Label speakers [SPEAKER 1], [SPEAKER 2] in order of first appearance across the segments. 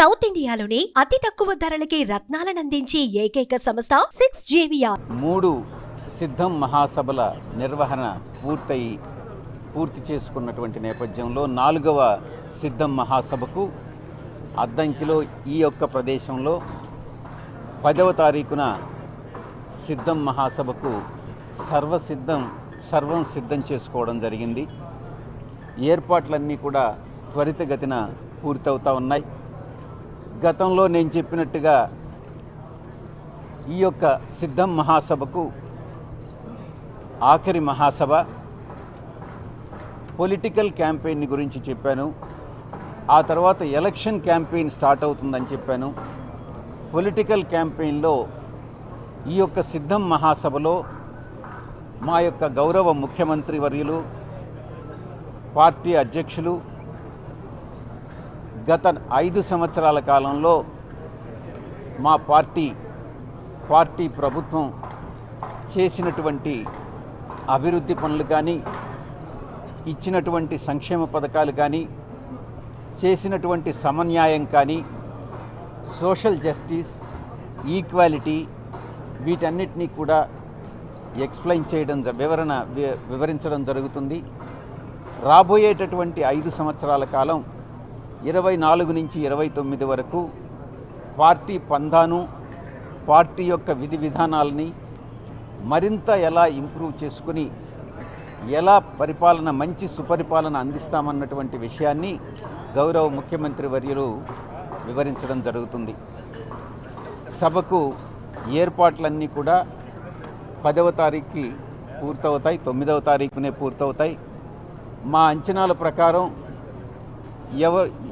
[SPEAKER 1] South ఇండియాలోనే అతి తక్కువ ధరలకి రత్నాలనందించే ఏకైక సంస్థ 6JVR.
[SPEAKER 2] 3 సిద్ధం మహాసభల నిర్వహణ పూర్తి చేసుకున్నటువంటి నేపథ్యంలో 4వ సిద్ధం మహాసభకు అద్దంకిలో ఈ యొక్క ప్రదేశంలో 10వ తారీఖున సిద్ధం మహాసభకు సర్వం సిద్ధం చేసుకోవడం జరిగింది. ఏర్పాట్లన్నీ కూడా త్వరితగతిన పూర్తవుతా ఉన్నాయి. గతంలో నేను చెప్పినట్టుగా ఈ యొక్క సిద్ధం మహాసభకు ఆఖరి మహాసభ. పొలిటికల్ క్యాంపెయిన్ గురించి చెప్పాను. ఆ తర్వాత ఎలక్షన్ క్యాంపెయిన్ స్టార్ట్ అవుతుందని చెప్పాను. పొలిటికల్ క్యాంపెయిన్లో ఈ యొక్క సిద్ధం మహాసభలో మా యొక్క గౌరవ ముఖ్యమంత్రి వర్యులు, పార్టీ అధ్యక్షులు గత 5 సంవత్సరాల కాలంలో మా పార్టీ ప్రభుత్వం చేసినటువంటి అభివృద్ధి పనులు కానీ, ఇచ్చినటువంటి సంక్షేమ పథకాలు కానీ, చేసినటువంటి సమన్యాయం కానీ, సోషల్ జస్టిస్, ఈక్వాలిటీ, వీటన్నిటినీ కూడా ఎక్స్ప్లెయిన్ చేయడం వివరించడం జరుగుతుంది. రాబోయేటటువంటి 5 సంవత్సరాల కాలం 24 నుంచి 29 వరకు పార్టీ పందాను, పార్టీ యొక్క విధి విధానాలని మరింత ఎలా ఇంప్రూవ్ చేసుకుని ఎలా మంచి సుపరిపాలన అందిస్తామన్నటువంటి విషయాన్ని గౌరవ ముఖ్యమంత్రి వర్యులు వివరించడం జరుగుతుంది. సభకు ఏర్పాట్లన్నీ కూడా 10వ తారీఖుకి పూర్తవుతాయి, 9వ తారీఖునే పూర్తవుతాయి. మా అంచనాల ప్రకారం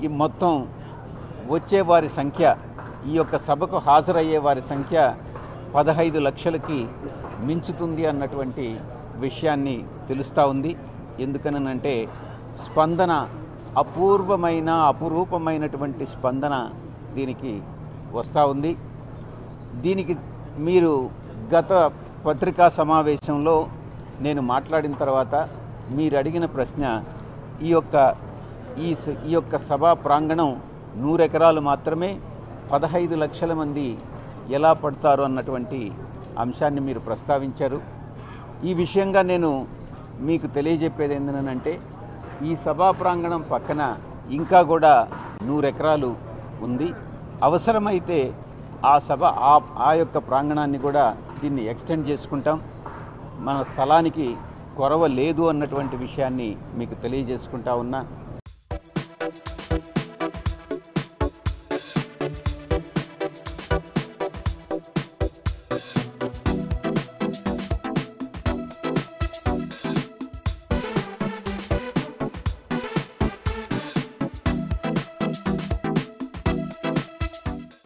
[SPEAKER 2] ఈ మొత్తం వచ్చే వారి సంఖ్య, ఈ యొక్క సభకు హాజరయ్యే వారి సంఖ్య 15 లక్షలకి మించుతుంది అన్నటువంటి విషయాన్ని తెలుస్తూ ఉంది. ఎందుకనంటే స్పందన అపురూపమైనటువంటి స్పందన దీనికి వస్తూ ఉంది. దీనికి మీరు గత పత్రికా సమావేశంలో నేను మాట్లాడిన తర్వాత మీరు అడిగిన ప్రశ్న, ఈ యొక్క సభా ప్రాంగణం 100 ఎకరాలు మాత్రమే, 15 లక్షల మంది ఎలా పడతారు అన్నటువంటి అంశాన్ని మీరు ప్రస్తావించారు. ఈ విషయంగా నేను మీకు తెలియజెప్పేది ఏంటంటే, ఈ సభా ప్రాంగణం పక్కన ఇంకా కూడా 100 ఎకరాలు ఉంది. అవసరమైతే ఆ యొక్క ప్రాంగణాన్ని కూడా దీన్ని ఎక్స్టెండ్ చేసుకుంటాం. మన స్థలానికి కొరవ లేదు అన్నటువంటి విషయాన్ని మీకు తెలియజేసుకుంటా ఉన్నా.